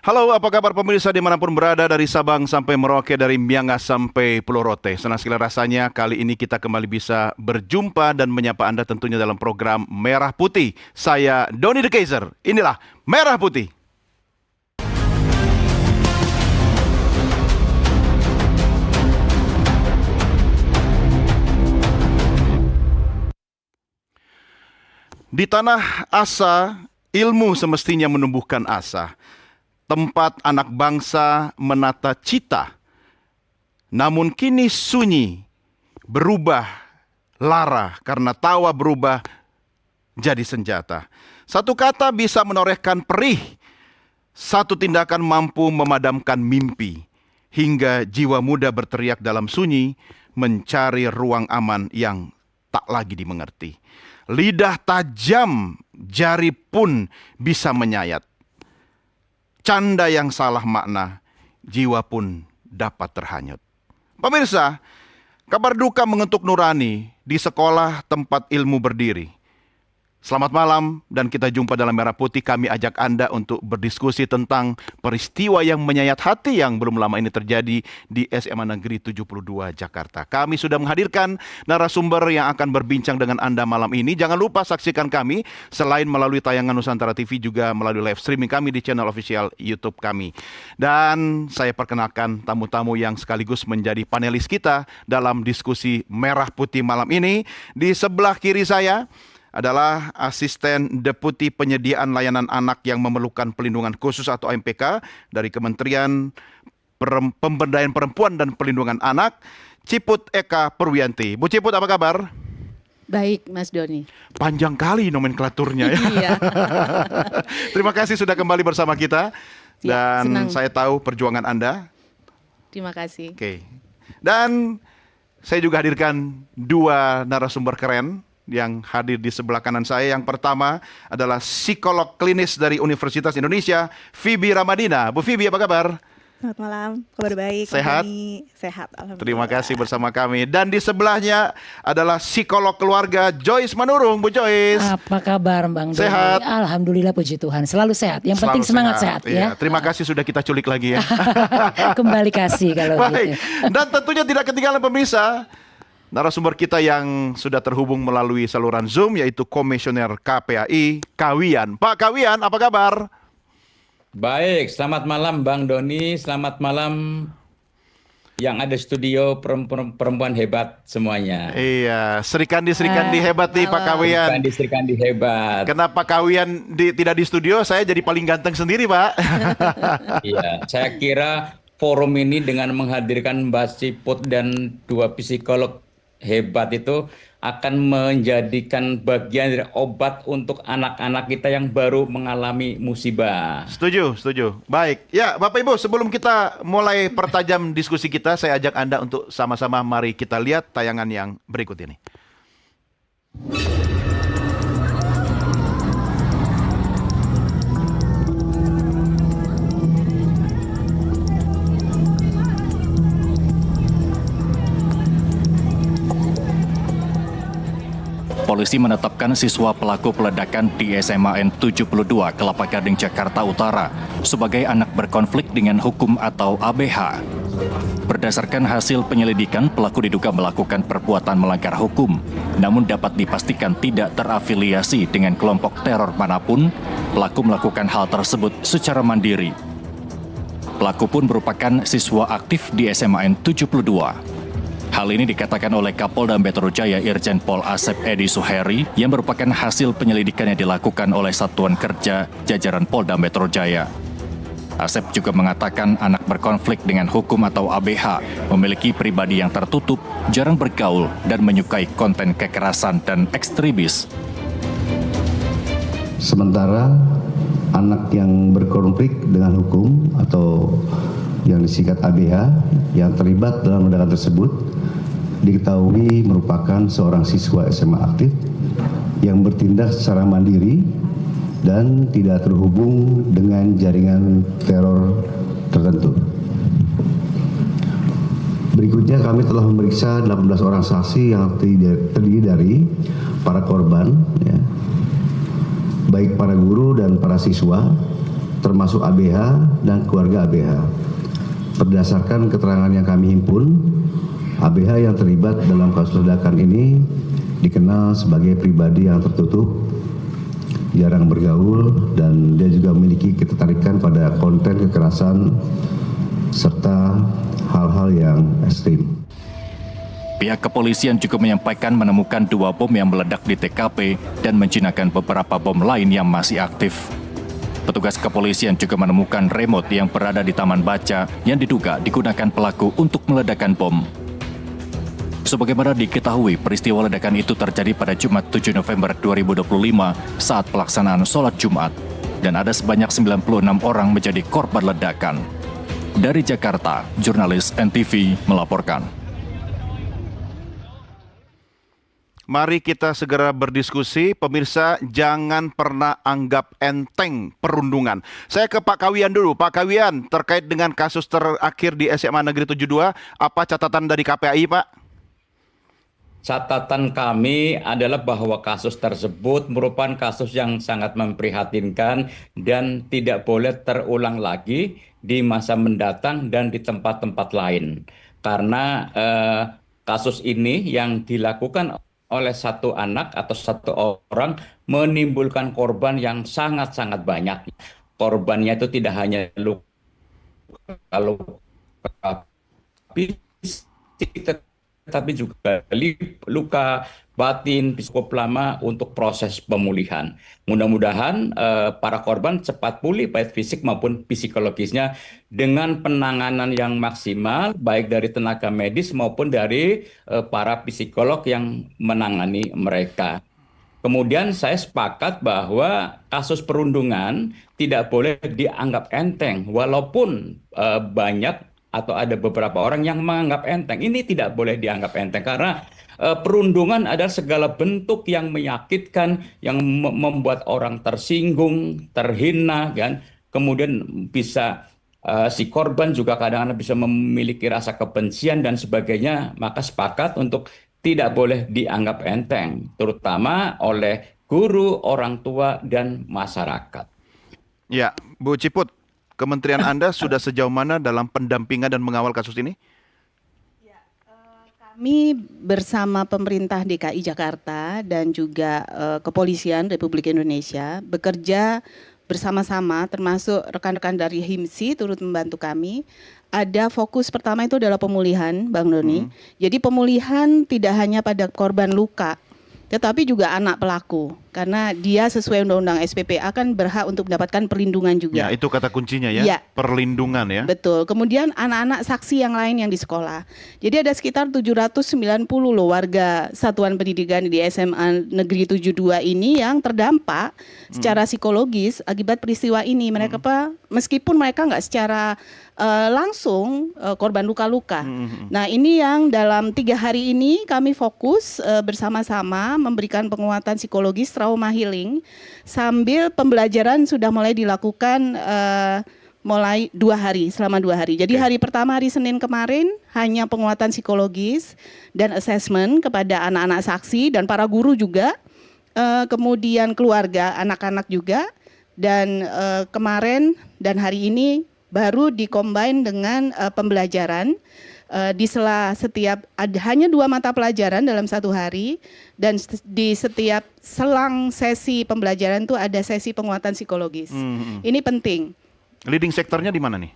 Halo, apa kabar pemirsa dimanapun berada, dari Sabang sampai Merauke, dari Miangas sampai Pulau Rote. Senang sekali rasanya kali ini kita kembali bisa berjumpa dan menyapa Anda tentunya dalam program Merah Putih. Saya Doni The Kaiser, inilah Merah Putih. Di tanah asa, ilmu semestinya menumbuhkan asa. Tempat anak bangsa menata cita. Namun kini sunyi, berubah lara karena tawa berubah jadi senjata. Satu kata bisa menorehkan perih, satu tindakan mampu memadamkan mimpi, hingga jiwa muda berteriak dalam sunyi, mencari ruang aman yang tak lagi dimengerti. Lidah tajam, jari pun bisa menyayat. Canda yang salah makna, jiwa pun dapat terhanyut. Pemirsa, kabar duka mengetuk nurani di sekolah tempat ilmu berdiri. Selamat malam dan kita jumpa dalam Merah Putih. Kami ajak Anda untuk berdiskusi tentang peristiwa yang menyayat hati yang belum lama ini terjadi di SMA Negeri 72 Jakarta. Kami sudah menghadirkan narasumber yang akan berbincang dengan Anda malam ini. Jangan lupa saksikan kami selain melalui tayangan Nusantara TV juga melalui live streaming kami di channel official YouTube kami. Dan saya perkenalkan tamu-tamu yang sekaligus menjadi panelis kita dalam diskusi Merah Putih malam ini. Di sebelah kiri saya adalah Asisten Deputi Penyediaan Layanan Anak yang Memerlukan Pelindungan Khusus atau AMPK dari Kementerian Pemberdayaan Perempuan dan Pelindungan Anak, Ciput Eka Purwiyanti. Bu Ciput, apa kabar? Baik, Mas Doni. Panjang kali nomenklaturnya ya. Iya. Terima kasih sudah kembali bersama kita. Dan senang. saya tahu perjuangan Anda. Terima kasih. Oke. Dan saya juga hadirkan dua narasumber keren yang hadir di sebelah kanan saya. Yang pertama adalah psikolog klinis dari Universitas Indonesia, Fibi Ramadina. Bu Fibi, apa kabar? Selamat malam, kabar baik. Sehat? Sehat, alhamdulillah. Terima kasih bersama kami. Dan di sebelahnya adalah psikolog keluarga Joyce Manurung. Bu Joyce, apa kabar Bang Doni? Sehat? Alhamdulillah, puji Tuhan. Selalu sehat. Yang selalu penting semangat sehat Iya. ya. Terima kasih sudah kita culik lagi ya. Kembali kasih kalau Baik. gitu. Dan tentunya tidak ketinggalan pemirsa, narasumber kita yang sudah terhubung melalui saluran Zoom, yaitu Komisioner KPAI, Kawian. Pak Kawian, apa kabar? Baik, selamat malam Bang Doni, selamat malam yang ada studio perempuan hebat semuanya. Iya, Serikandi hebat nih Pak Kawian. Serikandi hebat. Kenapa Kawian tidak di studio? Saya jadi paling ganteng sendiri, Pak. Iya, saya kira forum ini dengan menghadirkan Mbak Ciput dan dua psikolog hebat itu akan menjadikan bagian dari obat untuk anak-anak kita yang baru mengalami musibah. Setuju. Baik. Ya, Bapak Ibu, sebelum kita mulai pertajam diskusi kita, saya ajak Anda untuk sama-sama mari kita lihat tayangan yang berikut ini. Polisi menetapkan siswa pelaku peledakan di SMAN 72 Kelapa Gading, Jakarta Utara sebagai anak berkonflik dengan hukum atau ABH. Berdasarkan hasil penyelidikan, pelaku diduga melakukan perbuatan melanggar hukum, namun dapat dipastikan tidak terafiliasi dengan kelompok teror manapun. Pelaku melakukan hal tersebut secara mandiri. Pelaku pun merupakan siswa aktif di SMAN 72. Hal ini dikatakan oleh Kapolda Metro Jaya Irjen Pol Asep Edi Suheri yang merupakan hasil penyelidikan yang dilakukan oleh Satuan Kerja jajaran Polda Metro Jaya. Asep juga mengatakan anak berkonflik dengan hukum atau ABH memiliki pribadi yang tertutup, jarang bergaul, dan menyukai konten kekerasan dan ekstremis. Sementara anak yang berkonflik dengan hukum atau yang disingkat ABH yang terlibat dalam ledakan tersebut diketahui merupakan seorang siswa SMA aktif yang bertindak secara mandiri dan tidak terhubung dengan jaringan teror tertentu. Berikutnya kami telah memeriksa 18 orang saksi yang terdiri dari para korban, ya, baik para guru dan para siswa, termasuk ABH dan keluarga ABH. Berdasarkan keterangan yang kami himpun, ABH yang terlibat dalam kasus ledakan ini dikenal sebagai pribadi yang tertutup, jarang bergaul, dan dia juga memiliki ketertarikan pada konten kekerasan serta hal-hal yang ekstrim. Pihak kepolisian juga menyampaikan menemukan 2 bom yang meledak di TKP dan menjinakkan beberapa bom lain yang masih aktif. Petugas kepolisian juga menemukan remote yang berada di taman baca yang diduga digunakan pelaku untuk meledakkan bom. Sebagaimana diketahui, peristiwa ledakan itu terjadi pada Jumat 7 November 2025 saat pelaksanaan sholat Jumat, dan ada sebanyak 96 orang menjadi korban ledakan. Dari Jakarta, jurnalis NTV melaporkan. Mari kita segera berdiskusi. Pemirsa, jangan pernah anggap enteng perundungan. Saya ke Pak Kawian dulu. Pak Kawian, terkait dengan kasus terakhir di SMA Negeri 72, apa catatan dari KPAI, Pak? Catatan kami adalah bahwa kasus tersebut merupakan kasus yang sangat memprihatinkan dan tidak boleh terulang lagi di masa mendatang dan di tempat-tempat lain. Karena kasus ini yang dilakukan oleh satu anak atau satu orang menimbulkan korban yang sangat-sangat banyak. Korbannya itu tidak hanya luka fisik, tapi juga luka batin cukup lama untuk proses pemulihan. Mudah-mudahan para korban cepat pulih baik fisik maupun psikologisnya dengan penanganan yang maksimal baik dari tenaga medis maupun dari para psikolog yang menangani mereka. Kemudian saya sepakat bahwa kasus perundungan tidak boleh dianggap enteng walaupun banyak atau ada beberapa orang yang menganggap enteng. Ini tidak boleh dianggap enteng karena perundungan adalah segala bentuk yang menyakitkan, yang membuat orang tersinggung, terhina, kan? Kemudian bisa si korban juga kadang-kadang bisa memiliki rasa kebencian dan sebagainya. Maka sepakat untuk tidak boleh dianggap enteng, terutama oleh guru, orang tua, dan masyarakat. Ya, Bu Ciput, Kementerian Anda sudah sejauh mana dalam pendampingan dan mengawal kasus ini? Kami bersama pemerintah DKI Jakarta dan juga Kepolisian Republik Indonesia bekerja bersama-sama, termasuk rekan-rekan dari HIMSI turut membantu kami. Ada fokus pertama itu adalah pemulihan, Bang Doni. Jadi pemulihan tidak hanya pada korban luka, tetapi juga anak pelaku. Karena dia sesuai Undang-Undang SPPA kan berhak untuk mendapatkan perlindungan juga. Ya, itu kata kuncinya ya, Ya. perlindungan ya. Betul. Kemudian anak-anak saksi yang lain yang di sekolah. Jadi ada sekitar 790 loh warga satuan pendidikan di SMA Negeri 72 ini yang terdampak secara psikologis akibat peristiwa ini. Mereka meskipun mereka nggak secara langsung korban luka-luka. Nah, ini yang dalam 3 hari ini kami fokus bersama-sama memberikan penguatan psikologis, trauma healing, sambil pembelajaran sudah mulai dilakukan mulai 2 hari, selama 2 hari. Jadi hari pertama hari Senin kemarin hanya penguatan psikologis dan assessment kepada anak-anak saksi dan para guru juga, kemudian keluarga, anak-anak juga, dan kemarin dan hari ini baru dikombin dengan pembelajaran di setiap hanya 2 mata pelajaran dalam 1 hari, dan di setiap selang sesi pembelajaran itu ada sesi penguatan psikologis. Ini penting. Leading sektornya di mana nih?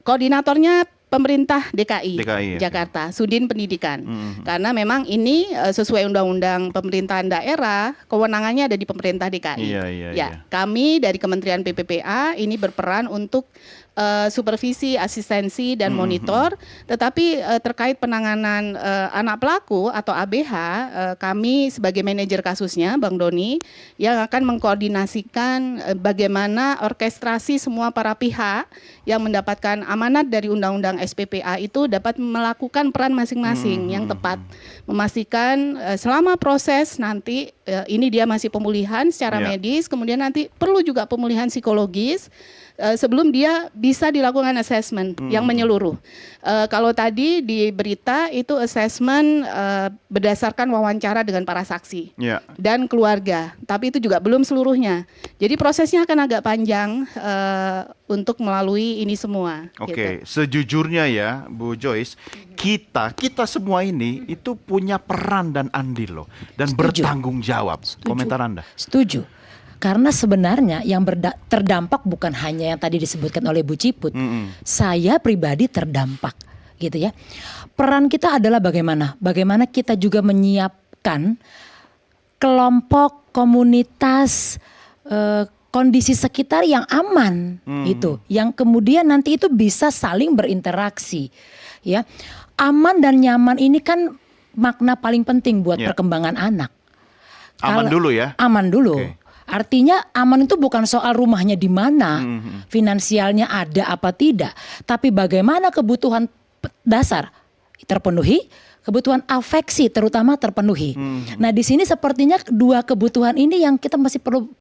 Koordinatornya pemerintah DKI ya. Jakarta, Sudin Pendidikan. Karena memang ini sesuai undang-undang pemerintahan daerah, kewenangannya ada di pemerintah DKI. Iya. Kami dari Kementerian PPPA ini berperan untuk supervisi, asistensi, dan monitor. Tetapi terkait penanganan anak pelaku atau ABH, kami sebagai manajer kasusnya, Bang Doni, yang akan mengkoordinasikan bagaimana orkestrasi semua para pihak yang mendapatkan amanat dari Undang-Undang SPPA itu dapat melakukan peran masing-masing yang tepat. Memastikan selama proses nanti ini dia masih pemulihan secara medis, kemudian nanti perlu juga pemulihan psikologis. sebelum dia bisa dilakukan assessment yang menyeluruh. Kalau tadi di berita itu assessment berdasarkan wawancara dengan para saksi Ya. dan keluarga, tapi itu juga belum seluruhnya. Jadi prosesnya akan agak panjang untuk melalui ini semua. Oke, gitu. sejujurnya ya, Bu Joyce, kita semua ini itu punya peran dan andil loh, dan Setuju. bertanggung jawab. Komentar Anda? Setuju. Karena sebenarnya yang terdampak bukan hanya yang tadi disebutkan oleh Bu Ciput. Saya pribadi terdampak, gitu ya. Peran kita adalah bagaimana? Bagaimana kita juga menyiapkan kelompok, komunitas, kondisi sekitar yang aman, itu, yang kemudian nanti itu bisa saling berinteraksi, ya. Aman dan nyaman ini kan makna paling penting buat Ya. perkembangan anak. Aman dulu ya? Aman dulu. Oke. Artinya aman itu bukan soal rumahnya di mana, finansialnya ada apa tidak, tapi bagaimana kebutuhan dasar terpenuhi, kebutuhan afeksi terutama terpenuhi. Nah, di sini sepertinya dua kebutuhan ini yang kita masih perlu